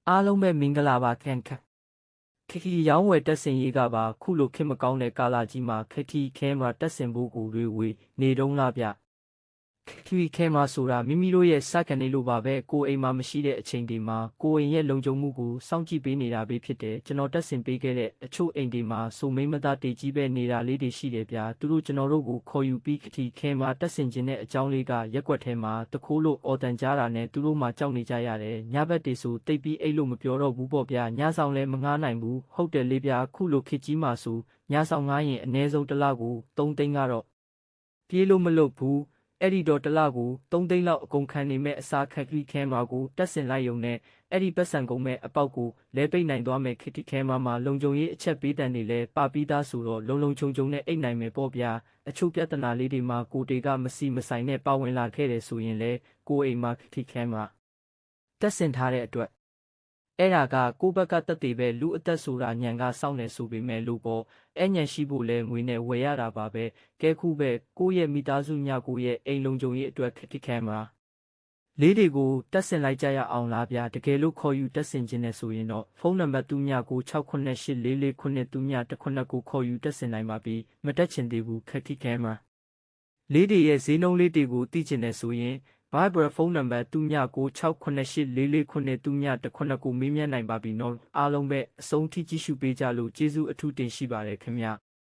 အားလုံးပဲမင်္ဂလာပါခင်ဗျခခီရောင်းဝယ်တက်ဆင်ရေးကပါခုလိုခင်မကောင်းတဲ့ကာလာကြီးမှာခခီခဲမရာတက်ဆင်ဖို့ကိုတွေဝေနေတုံးလားဗျခခီခဲမရာဆိုတာမိမိတို့ရဲ့စက္ကနေလို့ပါပဲကိုအိမ်မှာမရှိတဲ့အချိန်တွေမှာကိုအိမ်ရဲ့လုံခြုံမှုကိုစောင့်ကြည့်ပေးနေတာပဲဖြစ်တယ်ကျွန်တော်တက်ဆင်ပေးခဲ့တဲ့အချို့အိမ်တွေမှာဆိုမိမသားတေကြီးပဲနေတာလေးတွေရှိတယ်ဗျာသူတို့ကျွန်တော်တို့ကိုခေါ်ယူပြီးခခီခဲမရာတက်ဆင်ခြင်းတဲ့အကြောင်းလေးကရက်ွက်ထဲမှာတခိုးလို့အော်တန်ကြတာနဲ့သူတို့မှကြောက်နေကြရတယ်ညဘက်တွေဆိုတိတ်ပြီးအိတ်လို့မပြောတော့ဘူးပေါ့ဗျာညဆောင်လည်းမငားနိုင်ဘူးဟုတ်တယ်လေဗျာခုလိုခေတ်ကြီးမှာဆိုညဆောင်ငားရင်အနည်းဆုံးတစ်လကို3သိန်းကတော့ပြေးလို့မလုပ်ဘူးအဲ့ဒီတော့တစ်လကို3သိန်းလောက်အကုန်ခံနေမဲ့အစားခက်ခီခဲမရာကိုတက်ဆင်လိုက်ရုံနဲ့အဲ့ဒီပတ်စံကုန်မဲ့အပေါက်ကိုလဲပိတ်နိုင်သွားမဲ့ခက်ခီခဲမရာမှာလုံခြုံရေးအချက်ပေးတန်တွေလဲပပြီးသားဆိုတော့လုံခြုံနဲ့အိတ်နိုင်မယ်ပေါ့ဗျာအချို့ပြဿနာလေးတွေမှာကိုတေကမစီမဆိုင်နဲ့ပါဝင်လာခဲ့တယ်ဆိုရင်လဲကိုအိမ်မှာခက်ခီခဲမရာတက်ဆင်ထားတဲ့အတွက်အဲ့ဒါကကိုဘက်ကတက်သေးပဲလူအသက်ဆိုတာညံကစောင့်နေဆိုပေမဲ့လို့ပေါ့အဲ့ညံရှိဖို့လဲငွေနဲ့ဝယ်ရတာပါပဲကဲခုပဲကိုရဲ့မိသားစုညကိုရဲ့အိမ်လုံခြုံရေးအတွက်ခက်ခဲမှာလေးတွေကိုတက်ဆင်လိုက်ကြရအောင်လားဗျာတကယ်လို့ခေါ်ယူတက်ဆင်ခြင်းနဲ့ဆိုရင်တော့ဖုန်းနံပါတ်3968443919ကိုခေါ်ယူတက်ဆင်နိုင်ပါပြီမတက်ချင်သေးဘူးခက်ခဲမှာလေးတွေရဲ့ဈေးနှုန်းလေးတွေကိုသိချင်တယ်ဆိုရင်Viber ဖုန်းနံပါတ်3968443919ကိုမေးမြန်းနိုင်ပါပြီနော်အားလုံးပဲအဆုံးထိကြည့်ရှုပေးကြလို့ကျေးဇူးအထူးတင်ရှိပါတယ်ခင်ဗျ